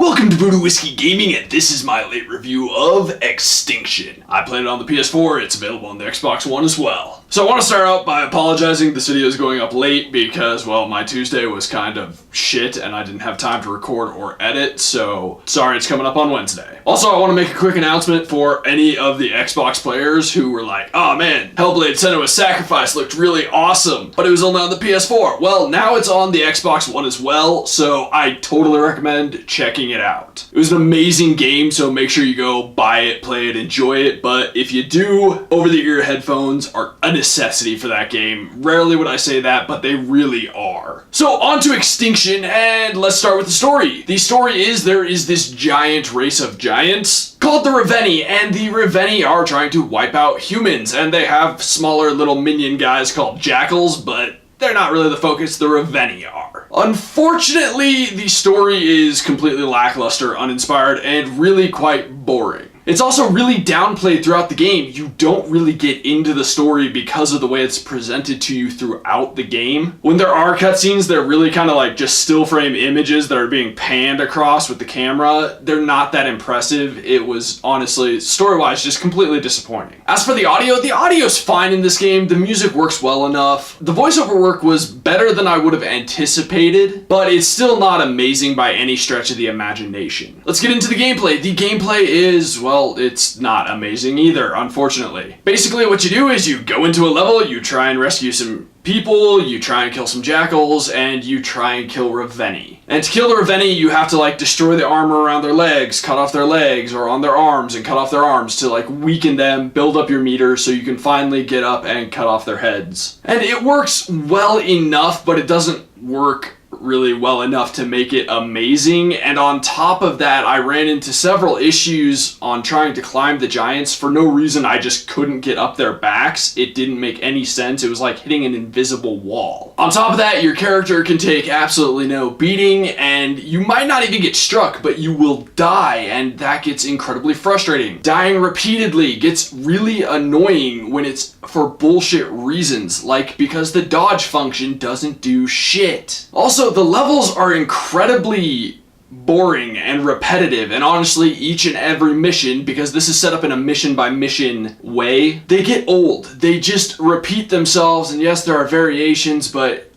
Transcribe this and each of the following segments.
Welcome to Voodoo Whiskey Gaming, and this is my late review of Extinction. I played it on the PS4, it's available on the Xbox One as well. So I want to start out by apologizing. This video is going up late because, well, my Tuesday was kind of shit and I didn't have time to record or edit, so sorry it's coming up on Wednesday. Also, I want to make a quick announcement for any of the Xbox players who were like, oh man, Hellblade Senua's Sacrifice looked really awesome, but it was only on the PS4. Well, now it's on the Xbox One as well, so I totally recommend checking it out. It was an amazing game, so make sure you go buy it, play it, enjoy it, but if you do, over-the-ear headphones are a necessity for that game. Rarely would I say that, but they really are. So on to Extinction, and let's start with the story. The story is there is this giant race of giants called the Reveni, and the Reveni are trying to wipe out humans, and they have smaller little minion guys called jackals, but they're not really the focus, the Reveni are. Unfortunately, the story is completely lackluster, uninspired, and really quite boring. It's also really downplayed throughout the game. You don't really get into the story because of the way it's presented to you throughout the game. When there are cutscenes, they're really kind of like just still frame images that are being panned across with the camera. They're not that impressive. It was honestly, story-wise, just completely disappointing. As for the audio's fine in this game. The music works well enough. The voiceover work was better than I would have anticipated, but it's still not amazing by any stretch of the imagination. Let's get into the gameplay. The gameplay is, well, it's not amazing either, unfortunately. Basically, what you do is you go into a level, you try and rescue some people, you try and kill some jackals, and you try and kill Reveni. And to kill the Reveni, you have to like destroy the armor around their legs, cut off their legs, or on their arms and cut off their arms to like weaken them, build up your meter so you can finally get up and cut off their heads. And it works well enough, but it doesn't work really well enough to make it amazing. And on top of that, I ran into several issues on trying to climb the giants. For no reason, I just couldn't get up their backs. It didn't make any sense. It was like hitting an invisible wall. On top of that, your character can take absolutely no beating, and you might not even get struck, but you will die, and that gets incredibly frustrating. Dying repeatedly gets really annoying when it's for bullshit reasons, like because the dodge function doesn't do shit. Also, the levels are incredibly boring and repetitive, and honestly, each and every mission, because this is set up in a mission by mission way, they get old. They just repeat themselves, and yes, there are variations, but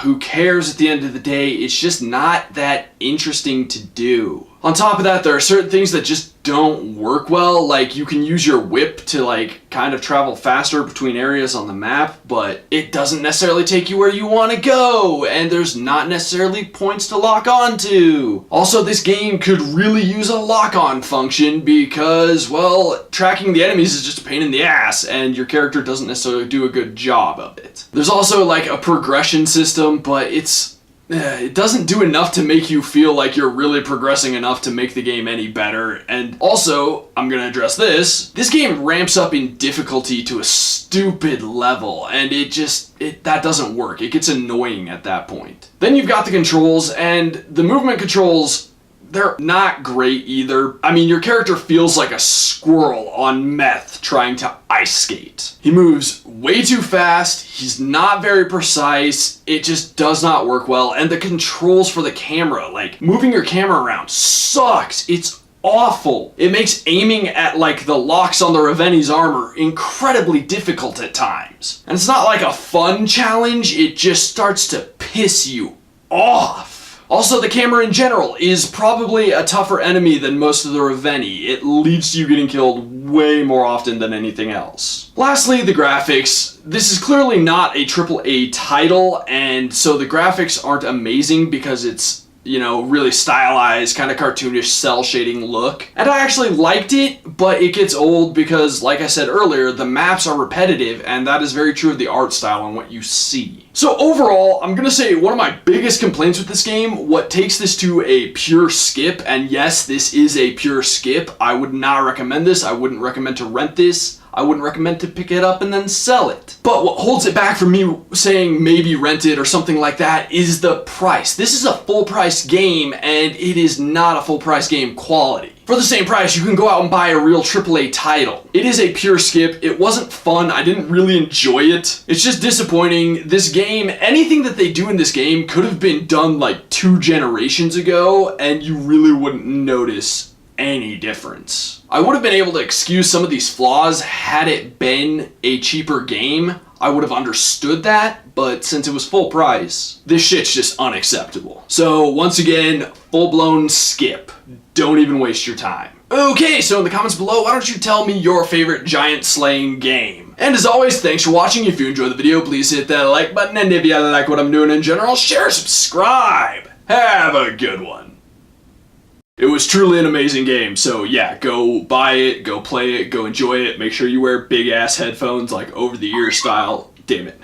who cares at the end of the day? It's just not that interesting to do. On top of that, there are certain things that just don't work well. Like, you can use your whip to like kind of travel faster between areas on the map, but it doesn't necessarily take you where you want to go, and there's not necessarily points to lock onto. Also, this game could really use a lock-on function because, well, tracking the enemies is just a pain in the ass, and your character doesn't necessarily do a good job of it. There's also like a progression system, but it doesn't do enough to make you feel like you're really progressing enough to make the game any better. And also, I'm gonna address this game ramps up in difficulty to a stupid level, and that doesn't work. It gets annoying at that point. Then you've got the controls, and the movement controls, they're not great either. I mean, your character feels like a squirrel on meth trying to ice skate. He moves way too fast, he's not very precise, it just does not work well, and the controls for the camera, like moving your camera around, sucks. It's awful. It makes aiming at like the locks on the Reveni's armor incredibly difficult at times. And it's not like a fun challenge, it just starts to piss you off. Also, the camera in general is probably a tougher enemy than most of the Reveni. It leads to you getting killed way more often than anything else. Lastly, the graphics. This is clearly not a AAA title, and so the graphics aren't amazing because it's, you know, really stylized, kind of cartoonish cell shading look. And I actually liked it, but it gets old because, like I said earlier, the maps are repetitive, and that is very true of the art style and what you see. So overall, I'm gonna say one of my biggest complaints with this game, what takes this to a pure skip, and yes, this is a pure skip. I would not recommend this. I wouldn't recommend to rent this. I wouldn't recommend to pick it up and then sell it. But what holds it back from me saying maybe rent it or something like that is the price. This is a full price game, and it is not a full price game quality. For the same price, you can go out and buy a real AAA title. It is a pure skip. It wasn't fun. I didn't really enjoy it. It's just disappointing. This game, anything that they do in this game could have been done like 2 generations ago, and you really wouldn't notice any difference. I would have been able to excuse some of these flaws had it been a cheaper game. I would have understood that, but since it was full price, this shit's just unacceptable. So once again, full-blown skip. Don't even waste your time. Okay, so in the comments below, why don't you tell me your favorite giant slaying game? And as always, thanks for watching. If you enjoyed the video, please hit that like button, and if you like what I'm doing in general, share, subscribe. Have a good one. It was truly an amazing game, so yeah, go buy it, go play it, go enjoy it. Make sure you wear big ass headphones, like over the ear style. Damn it.